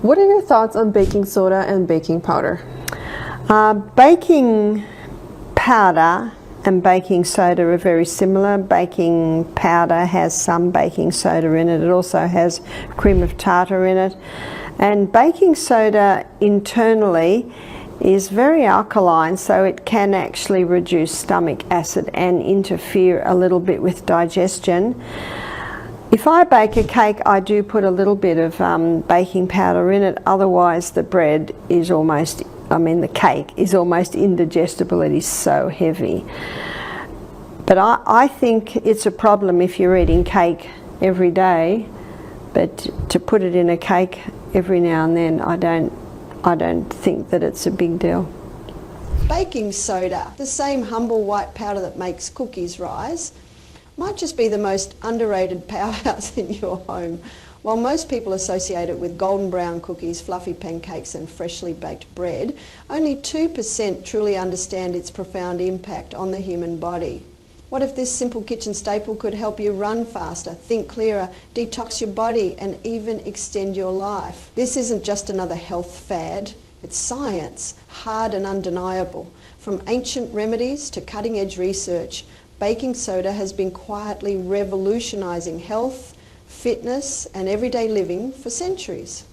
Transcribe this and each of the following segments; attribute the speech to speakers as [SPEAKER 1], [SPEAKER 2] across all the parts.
[SPEAKER 1] What are your thoughts on baking soda and baking powder?
[SPEAKER 2] Baking powder and baking soda are very similar. Baking powder has some baking soda in it. It also has cream of tartar in it. And baking soda internally is very alkaline, so it can actually reduce stomach acid and interfere a little bit with digestion. If I bake a cake, I do put a little bit of baking powder in it, otherwise the bread is almost, the cake is almost indigestible. It is so heavy. But I think it's a problem if you're eating cake every day, but to put it in a cake every now and then, I don't think that it's a big deal.
[SPEAKER 3] Baking soda, the same humble white powder that makes cookies rise, might just be the most underrated powerhouse in your home. While most people associate it with golden brown cookies, fluffy pancakes and freshly baked bread, only 2% truly understand its profound impact on the human body. What if this simple kitchen staple could help you run faster, think clearer, detox your body and even extend your life? This isn't just another health fad, it's science, hard and undeniable. From ancient remedies to cutting-edge research, baking soda has been quietly revolutionising health, fitness and everyday living for centuries.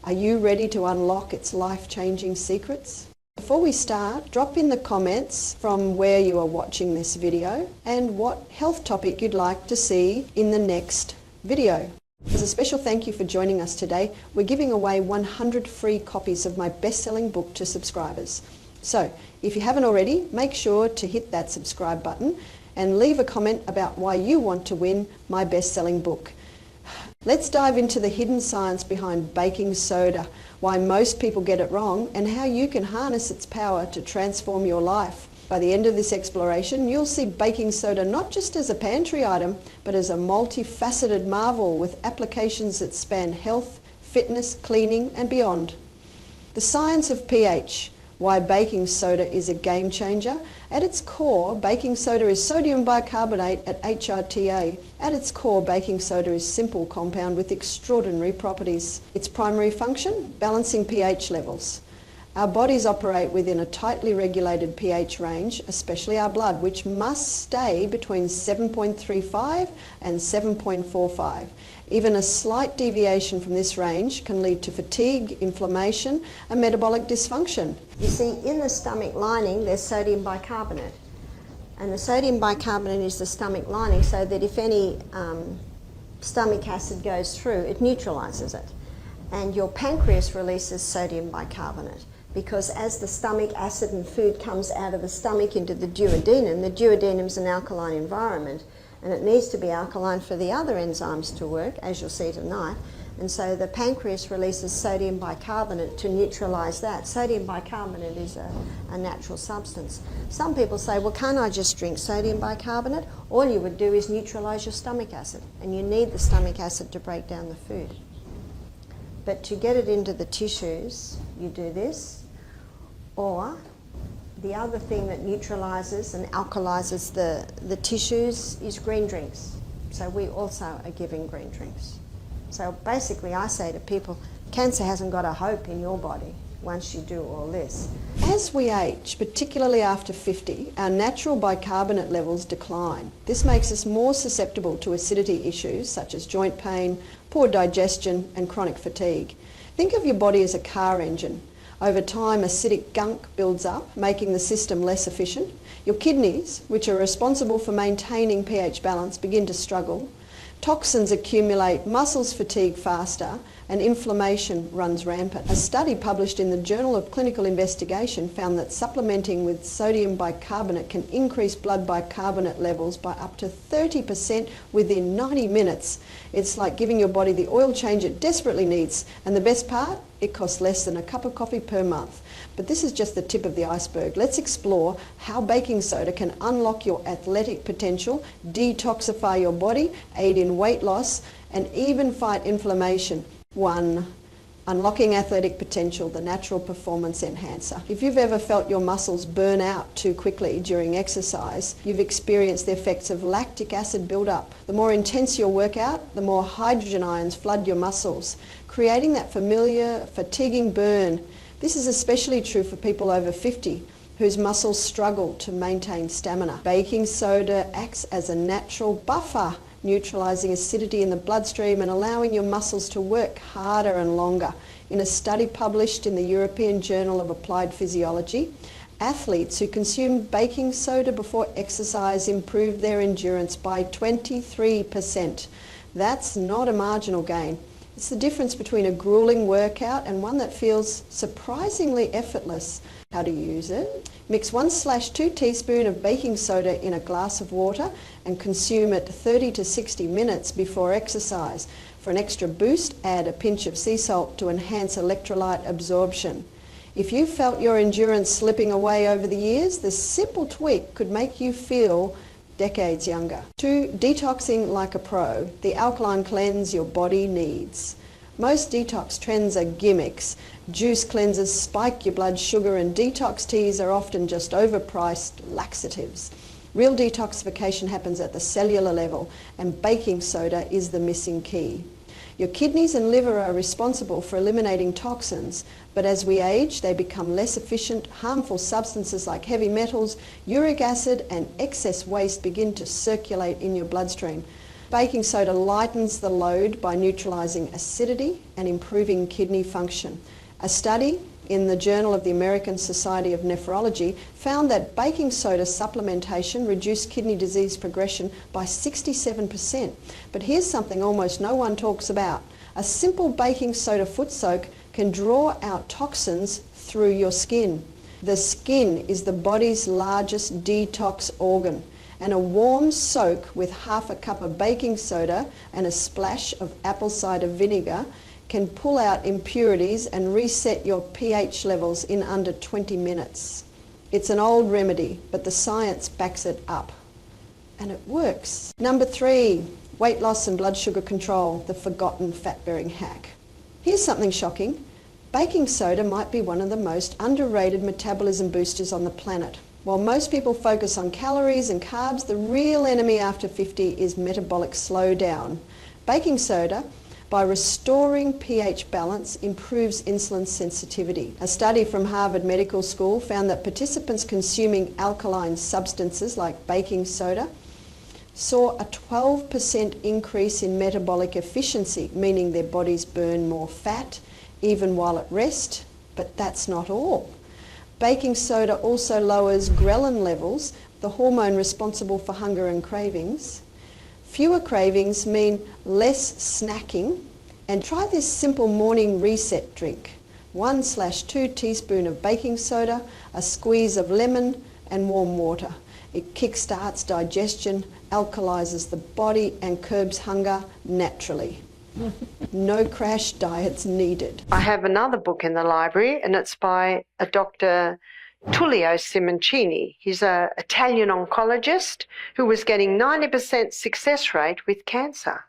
[SPEAKER 3] Are you ready to unlock its life-changing secrets? Before we start, drop in the comments from where you are watching this video and what health topic you'd like to see in the next video. As a special thank you for joining us today, we're giving away 100 free copies of my best-selling book to subscribers. So, if you haven't already, make sure to hit that subscribe button and leave a comment about why you want to win my best-selling book. Let's dive into the hidden science behind baking soda, why most people get it wrong, and how you can harness its power to transform your life. By the end of this exploration, you'll see baking soda not just as a pantry item, but as a multifaceted marvel with applications that span health, fitness, cleaning, and beyond. The science of pH. Why baking soda is a game changer. At its core, baking soda is sodium bicarbonate at HRTA. At its core, baking soda is simple compound with extraordinary properties. Its primary function, balancing pH levels. Our bodies operate within a tightly regulated pH range, especially our blood, which must stay between 7.35 and 7.45. Even a slight deviation from this range can lead to fatigue, inflammation, and metabolic dysfunction.
[SPEAKER 2] You see, in the stomach lining, there's sodium bicarbonate. And the sodium bicarbonate is the stomach lining so that if any stomach acid goes through, it neutralizes it. And your pancreas releases sodium bicarbonate because as the stomach acid and food comes out of the stomach into the duodenum is an alkaline environment, and it needs to be alkaline for the other enzymes to work, as you'll see tonight. And so the pancreas releases sodium bicarbonate to neutralize that. Sodium bicarbonate is a natural substance. Some people say, well, can't I just drink sodium bicarbonate? All you would do is neutralize your stomach acid, and you need the stomach acid to break down the food. But to get it into the tissues, you do this, or the other thing that neutralizes and alkalizes the tissues is green drinks. So we also are giving green drinks. So basically I say to people, cancer hasn't got a hope in your body once you do all this.
[SPEAKER 3] As we age, particularly after 50, our natural bicarbonate levels decline. This makes us more susceptible to acidity issues such as joint pain, poor digestion and chronic fatigue. Think of your body as a car engine. Over time, acidic gunk builds up, making the system less efficient. Your kidneys, which are responsible for maintaining pH balance, begin to struggle. Toxins accumulate, muscles fatigue faster, and inflammation runs rampant. A study published in the Journal of Clinical Investigation found that supplementing with sodium bicarbonate can increase blood bicarbonate levels by up to 30% within 90 minutes. It's like giving your body the oil change it desperately needs. And the best part? It costs less than a cup of coffee per month. But this is just the tip of the iceberg. Let's explore how baking soda can unlock your athletic potential, detoxify your body, aid in weight loss, and even fight inflammation. 1, Unlocking athletic potential, the natural performance enhancer. If you've ever felt your muscles burn out too quickly during exercise, you've experienced the effects of lactic acid buildup. The more intense your workout, the more hydrogen ions flood your muscles, creating that familiar, fatiguing burn. This is especially true for people over 50 whose muscles struggle to maintain stamina. Baking soda acts as a natural buffer, neutralising acidity in the bloodstream and allowing your muscles to work harder and longer. In a study published in the European Journal of Applied Physiology, athletes who consumed baking soda before exercise improved their endurance by 23%. That's not a marginal gain. It's the difference between a grueling workout and one that feels surprisingly effortless. How to use it? Mix 1/2 teaspoon of baking soda in a glass of water and consume it 30 to 60 minutes before exercise. For an extra boost, add a pinch of sea salt to enhance electrolyte absorption. If you felt your endurance slipping away over the years, this simple tweak could make you feel decades younger. 2. Detoxing like a pro, the alkaline cleanse your body needs. Most detox trends are gimmicks. Juice cleansers spike your blood sugar and detox teas are often just overpriced laxatives. Real detoxification happens at the cellular level and baking soda is the missing key. Your kidneys and liver are responsible for eliminating toxins, but as we age, they become less efficient. Harmful substances like heavy metals, uric acid, and excess waste begin to circulate in your bloodstream. Baking soda lightens the load by neutralising acidity and improving kidney function. A study in the Journal of the American Society of Nephrology found that baking soda supplementation reduced kidney disease progression by 67%. But here's something almost no one talks about. A simple baking soda foot soak can draw out toxins through your skin. The skin is the body's largest detox organ, and a warm soak with half a cup of baking soda and a splash of apple cider vinegar can pull out impurities and reset your pH levels in under 20 minutes. It's an old remedy, but the science backs it up. And it works. Number 3, weight loss and blood sugar control, the forgotten fat-bearing hack. Here's something shocking. Baking soda might be one of the most underrated metabolism boosters on the planet. While most people focus on calories and carbs, the real enemy after 50 is metabolic slowdown. Baking soda, by restoring pH balance, improves insulin sensitivity. A study from Harvard Medical School found that participants consuming alkaline substances like baking soda saw a 12% increase in metabolic efficiency, meaning their bodies burn more fat even while at rest. But that's not all. Baking soda also lowers ghrelin levels, the hormone responsible for hunger and cravings. Fewer cravings mean less snacking. And try this simple morning reset drink. 1/2 teaspoon of baking soda, a squeeze of lemon and warm water. It kickstarts digestion, alkalizes the body and curbs hunger naturally. No crash diets needed.
[SPEAKER 4] I have another book in the library and it's by a Dr. Tullio Simoncini. He's an Italian oncologist who was getting 90% success rate with cancer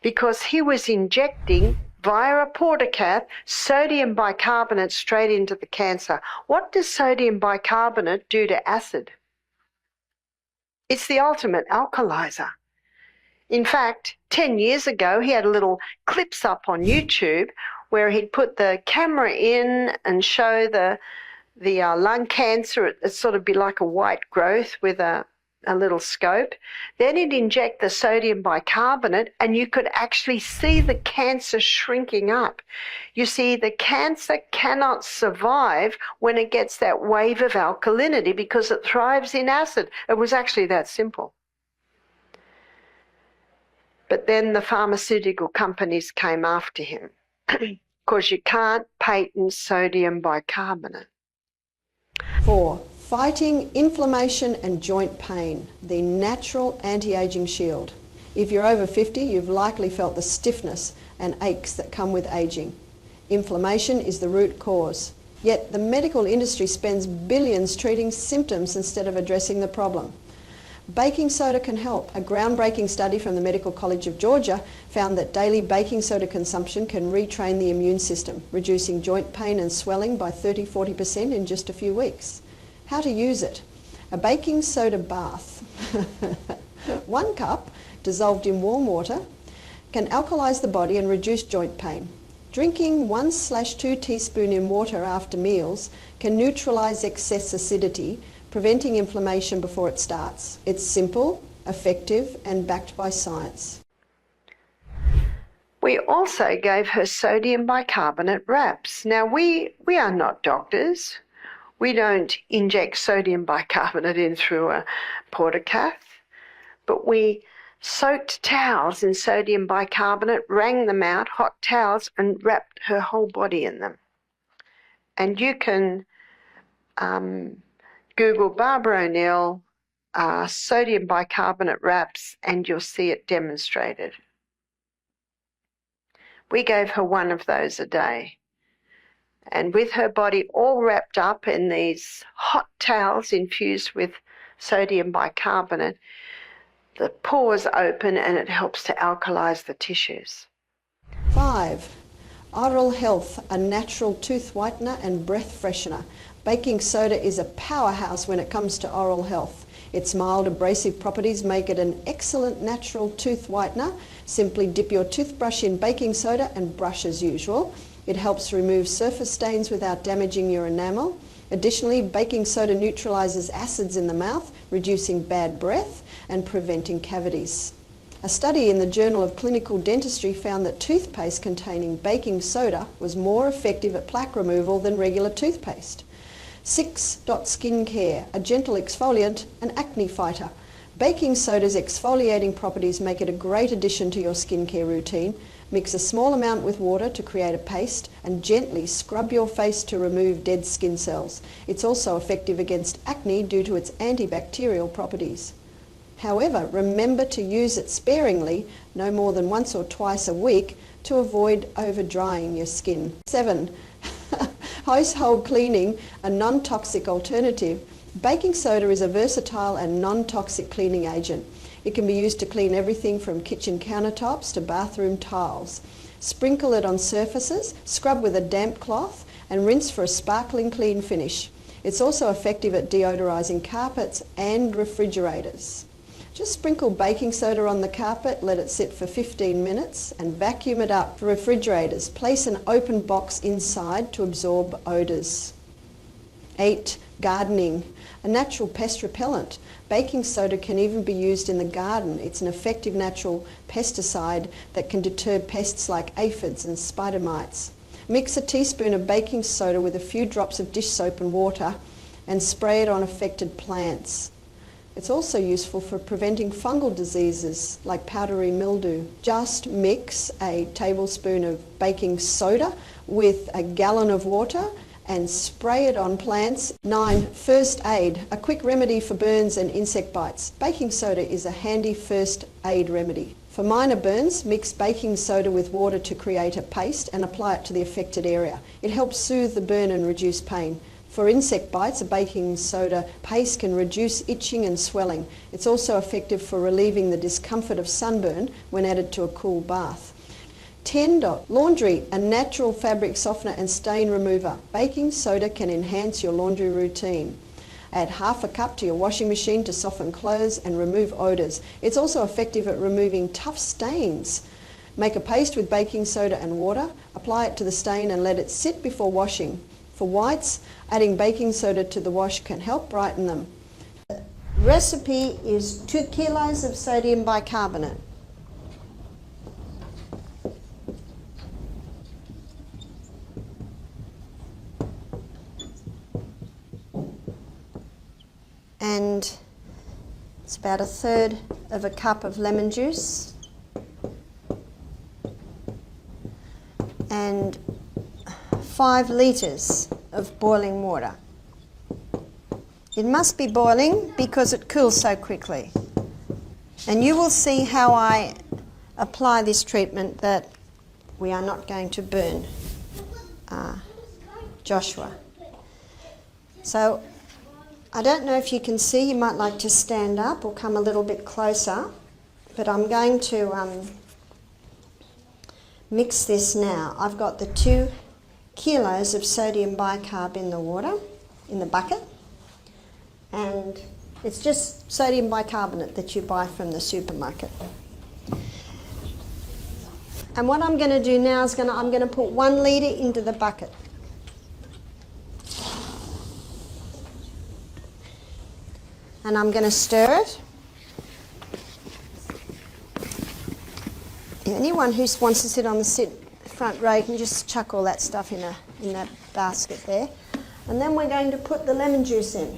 [SPEAKER 4] because he was injecting via a portacath sodium bicarbonate straight into the cancer. What does sodium bicarbonate do to acid? It's the ultimate alkalizer. In fact, 10 years ago, he had little clips up on YouTube where he'd put the camera in and show the lung cancer. It'd sort of be like a white growth with a little scope. Then he'd inject the sodium bicarbonate and you could actually see the cancer shrinking up. You see, the cancer cannot survive when it gets that wave of alkalinity because it thrives in acid. It was actually that simple. But then the pharmaceutical companies came after him because you can't patent sodium bicarbonate.
[SPEAKER 3] 4. Fighting inflammation and joint pain, the natural anti-aging shield. If you're over 50, you've likely felt the stiffness and aches that come with aging. Inflammation is the root cause. Yet the medical industry spends billions treating symptoms instead of addressing the problem. Baking soda can help. A groundbreaking study from the Medical College of Georgia found that daily baking soda consumption can retrain the immune system, reducing joint pain and swelling by 30-40% in just a few weeks. How to use it? A baking soda bath. 1 cup dissolved in warm water can alkalize the body and reduce joint pain. Drinking 1/2 teaspoons in water after meals can neutralize excess acidity, preventing inflammation before it starts. It's simple, effective, and backed by science.
[SPEAKER 4] We also gave her sodium bicarbonate wraps. Now, we are not doctors. We don't inject sodium bicarbonate in through a portacath, but we soaked towels in sodium bicarbonate, wrung them out, hot towels, and wrapped her whole body in them. And you can Google Barbara O'Neill sodium bicarbonate wraps and you'll see it demonstrated. We gave her 1 of those a day. And with her body all wrapped up in these hot towels infused with sodium bicarbonate, the pores open and it helps to alkalize the tissues.
[SPEAKER 3] 5. Oral Health, a natural tooth whitener and breath freshener. Baking soda is a powerhouse when it comes to oral health. Its mild abrasive properties make it an excellent natural tooth whitener. Simply dip your toothbrush in baking soda and brush as usual. It helps remove surface stains without damaging your enamel. Additionally, baking soda neutralizes acids in the mouth, reducing bad breath and preventing cavities. A study in the Journal of Clinical Dentistry found that toothpaste containing baking soda was more effective at plaque removal than regular toothpaste. 6. Skincare, a gentle exfoliant, an acne fighter. Baking soda's exfoliating properties make it a great addition to your skincare routine. Mix a small amount with water to create a paste and gently scrub your face to remove dead skin cells. It's also effective against acne due to its antibacterial properties. However, remember to use it sparingly, no more than once or twice a week, to avoid over-drying your skin. 7. Household cleaning, a non-toxic alternative. Baking soda is a versatile and non-toxic cleaning agent. It can be used to clean everything from kitchen countertops to bathroom tiles. Sprinkle it on surfaces, scrub with a damp cloth, and rinse for a sparkling clean finish. It's also effective at deodorizing carpets and refrigerators. Just sprinkle baking soda on the carpet, let it sit for 15 minutes and vacuum it up. For refrigerators, place an open box inside to absorb odours. 8. Gardening, a natural pest repellent. Baking soda can even be used in the garden. It's an effective natural pesticide that can deter pests like aphids and spider mites. Mix a teaspoon of baking soda with a few drops of dish soap and water and spray it on affected plants. It's also useful for preventing fungal diseases like powdery mildew. Just mix a tablespoon of baking soda with a gallon of water and spray it on plants. 9. First aid, a quick remedy for burns and insect bites. Baking soda is a handy first aid remedy. For minor burns, mix baking soda with water to create a paste and apply it to the affected area. It helps soothe the burn and reduce pain. For insect bites, a baking soda paste can reduce itching and swelling. It's also effective for relieving the discomfort of sunburn when added to a cool bath. 10. Laundry, a natural fabric softener and stain remover. Baking soda can enhance your laundry routine. Add half a cup to your washing machine to soften clothes and remove odours. It's also effective at removing tough stains. Make a paste with baking soda and water, apply it to the stain and let it sit before washing. For whites, adding baking soda to the wash can help brighten them.
[SPEAKER 2] The recipe is 2 kilos of sodium bicarbonate. And it's about 1/3 of a cup of lemon juice and 5 litres of boiling water. It must be boiling because it cools so quickly. And you will see how I apply this treatment that we are not going to burn Joshua. So I don't know if you can see, you might like to stand up or come a little bit closer, but I'm going to mix this now. I've got the 2 kilos of sodium bicarb in the water, in the bucket, and it's just sodium bicarbonate that you buy from the supermarket. And what I'm going to do now is I'm going to put 1 litre into the bucket. And I'm going to stir it. Anyone who wants to sit on the front row can just chuck all that stuff in that basket there. And then we're going to put the lemon juice in.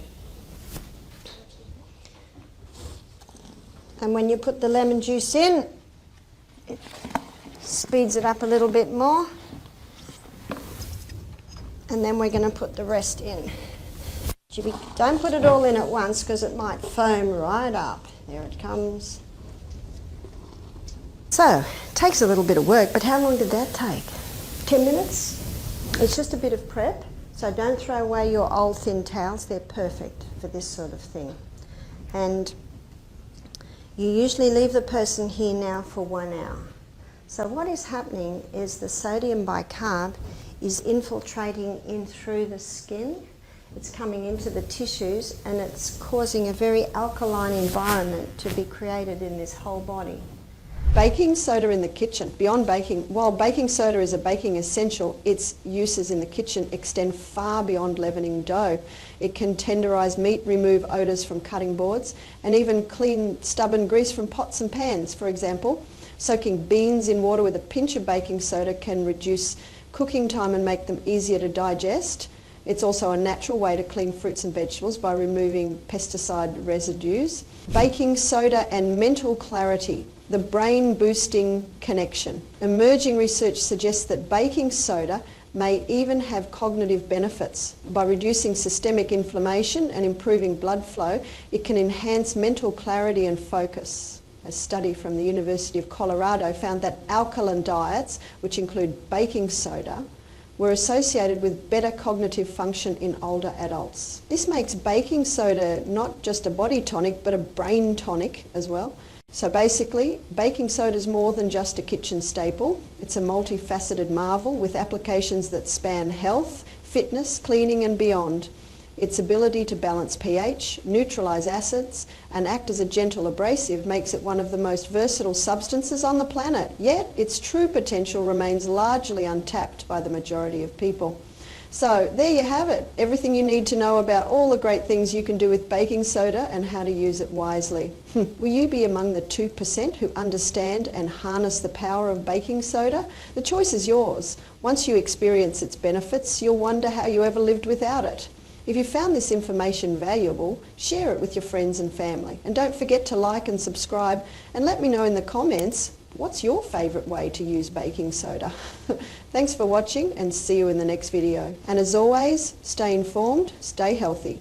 [SPEAKER 2] And when you put the lemon juice in, it speeds it up a little bit more. And then we're going to put the rest in. Don't put it all in at once because it might foam right up. There it comes. So, it takes a little bit of work, but how long did that take? 10 minutes? It's just a bit of prep, so don't throw away your old thin towels. They're perfect for this sort of thing. And you usually leave the person here now for 1 hour. So what is happening is the sodium bicarb is infiltrating in through the skin. It's coming into the tissues and it's causing a very alkaline environment to be created in this whole body.
[SPEAKER 3] Baking soda in the kitchen. Beyond baking, while baking soda is a baking essential, its uses in the kitchen extend far beyond leavening dough. It can tenderise meat, remove odours from cutting boards, and even clean stubborn grease from pots and pans. For example, soaking beans in water with a pinch of baking soda can reduce cooking time and make them easier to digest. It's also a natural way to clean fruits and vegetables by removing pesticide residues. Baking soda and mental clarity, the brain-boosting connection. Emerging research suggests that baking soda may even have cognitive benefits. By reducing systemic inflammation and improving blood flow, it can enhance mental clarity and focus. A study from the University of Colorado found that alkaline diets, which include baking soda, were associated with better cognitive function in older adults. This makes baking soda not just a body tonic, but a brain tonic as well. So basically, baking soda is more than just a kitchen staple. It's a multifaceted marvel with applications that span health, fitness, cleaning and beyond. Its ability to balance pH, neutralise acids and act as a gentle abrasive makes it one of the most versatile substances on the planet, yet its true potential remains largely untapped by the majority of people. So there you have it, everything you need to know about all the great things you can do with baking soda and how to use it wisely. Will you be among the 2% who understand and harness the power of baking soda? The choice is yours. Once you experience its benefits, you'll wonder how you ever lived without it. If you found this information valuable, share it with your friends and family. And don't forget to like and subscribe and let me know in the comments, what's your favourite way to use baking soda? Thanks for watching and see you in the next video. And as always, stay informed, stay healthy.